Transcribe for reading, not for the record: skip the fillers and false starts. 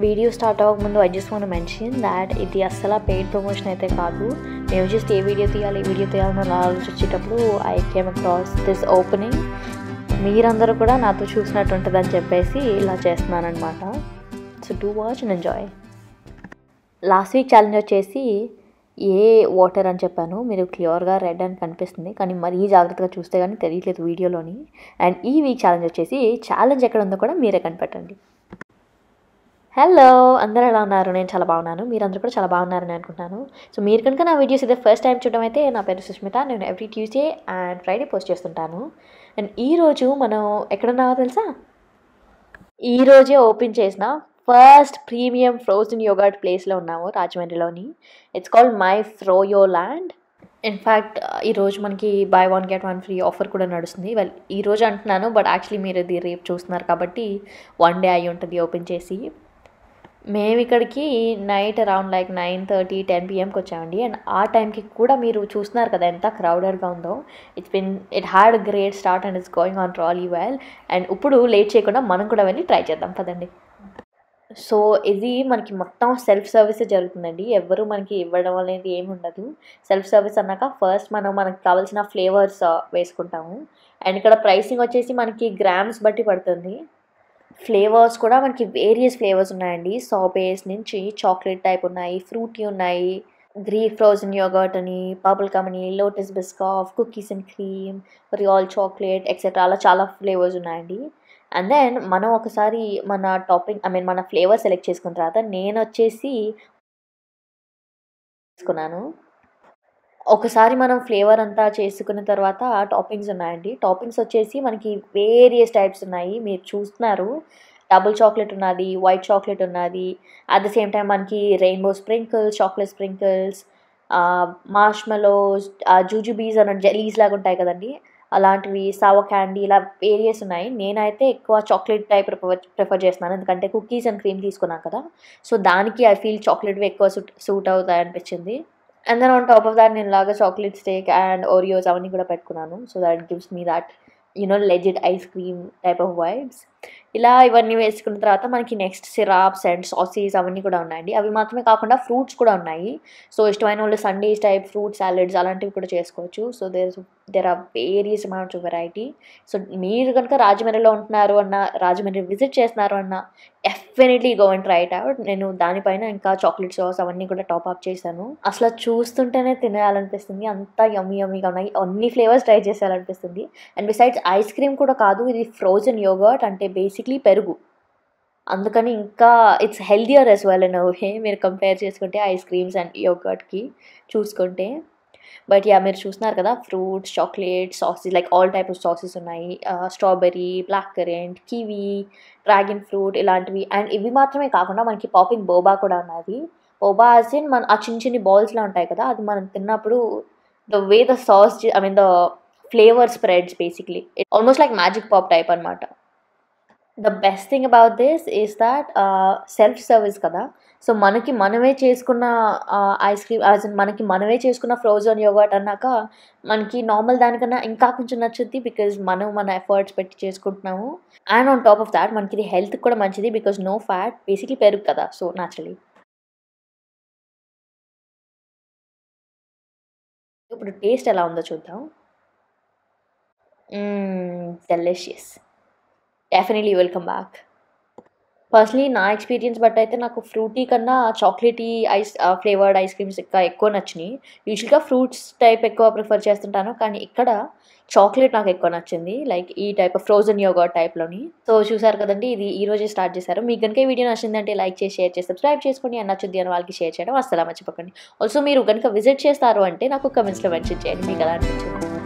Video start అవ్వకముందు I just want mention that ఇది అస్సలు పెయిడ్ ప్రమోషన్ అయితే కాదు. మేము జస్ట్ ఏ వీడియో తీయాలని అలా ఆలోచించేటప్పుడు I came across this opening. మీరందరూ కూడా నాతో చూసినట్టు ఉంటుందని చెప్పేసి ఇలా చేస్తున్నానమాట. So do watch and enjoy. Last week challenge వచ్చేసి ఏ వాటర్ అని చెప్పాను. మీరు క్లియర్గా రెడ్ అని కనిపిస్తుంది, కానీ మరీ జాగ్రత్తగా చూస్తే కానీ తెలియట్లేదు వీడియోలోని. అండ్ ఈ వీక్ ఛాలెంజ్ వచ్చేసి ఛాలెంజ్ ఎక్కడ ఉందో కూడా మీరే కనిపెట్టండి. హలో, అందరూ ఎలా ఉన్నారు? నేను చాలా బాగున్నాను. మీరందరూ కూడా చాలా బాగున్నారని అనుకుంటున్నాను. సో మీరు కనుక నా వీడియోస్ ఇదే ఫస్ట్ టైం చూడడం అయితే, నా పేరు సుష్మిత. నేను every Tuesday and Friday post చేస్తుంటాను. అండ్ ఈరోజు మనం ఎక్కడున్నావో తెలుసా? ఈరోజే ఓపెన్ చేసిన ఫస్ట్ ప్రీమియం ఫ్రోజన్ యోగర్ట్ ప్లేస్లో ఉన్నాము, రాజమండ్రిలోని. It's called my froyo land. In fact ఈరోజు మనకి బై 1 get 1 ఫ్రీ ఆఫర్ కూడా నడుస్తుంది. వెల్ ఈరోజు అంటున్నాను, బట్ యాక్చువల్లీ మీరు ఇది రేపు చూస్తున్నారు కాబట్టి 1 డే అయి ఉంటుంది ఓపెన్ చేసి. మేము ఇక్కడికి నైట్ అరౌండ్ లైక్ 9:30 10 PM వచ్చామండి. అండ్ ఆ టైంకి కూడా మీరు చూస్తున్నారు కదా ఎంత క్రౌడెడ్గా ఉందో. It had a great start and it's going on trolley well. And ఇప్పుడు లేట్ చేయకుండా మనం కూడా వెళ్ళి ట్రై చేద్దాం పదండి. సో ఇది మనకి మొత్తం సెల్ఫ్ సర్వీసే జరుగుతుందండి. ఎవ్వరూ మనకి ఇవ్వడం అనేది ఏమి ఉండదు. సెల్ఫ్ సర్వీస్ అన్నాక ఫస్ట్ మనకు కావాల్సిన ఫ్లేవర్స్ వేసుకుంటాము. అండ్ ఇక్కడ ప్రైసింగ్ వచ్చేసి మనకి గ్రామ్స్ బట్టి పడుతుంది. ఫ్లేవర్స్ కూడా మనకి వేరియస్ ఫ్లేవర్స్ ఉన్నాయండి. సాబేస్ నుంచి చాక్లెట్ టైప్ ఉన్నాయి, ఫ్రూటీ ఉన్నాయి, గ్రీక్ ఫ్రోజన్ యోగర్ట్ అని, బబుల్ గమ్ అని, lotus Biscoff, cookies and cream, real chocolate etcetera అలా చాలా ఫ్లేవర్స్ ఉన్నాయండి. అండ్ దెన్ మనం ఒకసారి మన టాపింగ్ మన ఫ్లేవర్ సెలెక్ట్ చేసుకున్న తర్వాత నేను వచ్చేసి తీసుకున్నాను. ఒకసారి మనం ఫ్లేవర్ అంతా చేసుకున్న తర్వాత టాపింగ్స్ ఉన్నాయండి. టాపింగ్స్ వచ్చేసి మనకి వేరియస్ టైప్స్ ఉన్నాయి, మీరు చూస్తున్నారు. డబుల్ చాక్లెట్ ఉన్నది, వైట్ చాక్లెట్ ఉన్నది, అట్ ద సేమ్ టైం మనకి rainbow sprinkles, chocolate sprinkles, marshmallows, jujubes అన్న జెలీస్ లాగా ఉంటాయి కదండి, అలాంటివి, సావో క్యాండీ, ఇలా వేరియస్ ఉన్నాయి. నేనైతే ఎక్కువ చాక్లెట్ టైప్ ప్రిఫర్ చేస్తున్నాను, ఎందుకంటే కుకీస్ అండ్ క్రీమ్ తీసుకున్నాను కదా. సో దానికి ఐ ఫీల్ చాక్లెట్వి ఎక్కువ సూట్ అవుతాయి అనిపించింది. And then on top of that నేను లాగా చాక్లెట్ స్టేక్ అండ్ ఓరియోస్ అవన్నీ కూడా పెట్టుకున్నాను. So that gives me that legit ice cream type of vibes. ఇలా ఇవన్నీ వేసుకున్న తర్వాత మనకి నెక్స్ట్ సిరాప్స్ అండ్ సాసీస్ అవన్నీ కూడా ఉన్నాయండి. అవి మాత్రమే కాకుండా ఫ్రూట్స్ కూడా ఉన్నాయి. సో ఇష్టమైన వాళ్ళు సండేస్ టైప్ ఫ్రూట్ సాలెడ్స్ అలాంటివి కూడా చేసుకోవచ్చు. So there are various amounts of variety. So మీరు కనుక రాజమండ్రిలో ఉంటున్నారు అన్న, రాజమండ్రి విజిట్ చేస్తున్నారు అన్న, definitely go and try it out. నేను దానిపైన ఇంకా చాక్లెట్ సాస్ అవన్నీ కూడా టాప్ అప్ చేశాను. అసలు చూస్తుంటేనే తినేయాలనిపిస్తుంది, అంత యమ్మీగా ఉన్నాయి. అన్ని ఫ్లేవర్స్ ట్రై చేసేయాలనిపిస్తుంది. అండ్ బిసైడ్స్ ఐస్ క్రీమ్ కూడా కాదు, ఇది ఫ్రోజన్ యోగర్ట్, అంటే బేసిక్లీ పెరుగు. అందుకని ఇంకా it's healthier as well in a way, మీరు కంపేర్ చేసుకుంటే ఐస్ క్రీమ్స్ అండ్ యోగర్ట్కి చూసుకుంటే. బట్ యా, మీరు చూస్తున్నారు కదా, fruits, chocolate, sauces, like all type of sauces ఉన్నాయి. Strawberry, black currant, kiwi, dragon fruit ఇలాంటివి. అండ్ ఇవి మాత్రమే కాకుండా మనకి పాపింగ్ బోబా కూడా ఉన్నది. బోబా యాజ్ ఇన్ ఆ చిన్ని బాల్స్లా ఉంటాయి కదా, అది మనం తిన్నప్పుడు the way the sauce the flavour spreads basically almost like magic pop type అనమాట. The best thing about this is that self service కదా. సో మనకి మనమే చేసుకున్న ఐస్ క్రీమ్ మనకి మనమే చేసుకున్న ఫ్రోజన్ యోగర్ట్ అన్నాక మనకి నార్మల్ దానికన్నా ఇంకా కొంచెం నచ్చుద్ది, బికాజ్ మనం మన ఎఫర్ట్స్ పెట్టి చేసుకుంటున్నాము. And on top of that మనకి ఇది హెల్త్కి కూడా మంచిది, బికాజ్ నో ఫ్యాట్, బేసిక్లీ పెరుగు కదా. సో న్యాచురలీ ఇప్పుడు టేస్ట్ ఎలా ఉందో చూద్దాం. Delicious, definitely welcome back. Personally నా ఎక్స్పీరియన్స్ బట్ అయితే నాకు ఫ్రూటీ కన్నా చాక్లెటీ ఫ్లేవర్డ్ ఐస్ క్రీమ్స్ ఇంకా ఎక్కువ నచ్చినాయి. యూజువల్గా ఫ్రూట్స్ టైప్ ఎక్కువ ప్రిఫర్ చేస్తుంటాను, కానీ ఇక్కడ చాక్లెట్ నాకు ఎక్కువ నచ్చింది, లైక్ ఈ టైప్ ఆఫ్ ఫ్రోజన్ యోగర్ట్ టైప్లోని. సో చూసారు కదండి, ఇది ఈ రోజే స్టార్ట్ చేశారు. మీకు కనుక ఈ వీడియో నచ్చిందంటే లైక్ చేసి, షేర్ చేసి, సబ్స్క్రైబ్ చేసుకోండి. అండ్ నచ్చుద్ది అని వాళ్ళకి షేర్ చేయడం అస్సలు మర్చిపోకండి. ఆల్సో మీరు కనుక విజిట్ చేస్తారు అంటే నాకు కమెంట్స్లో మెన్షన్ చేయండి మీకు ఎలా అనిపించింది.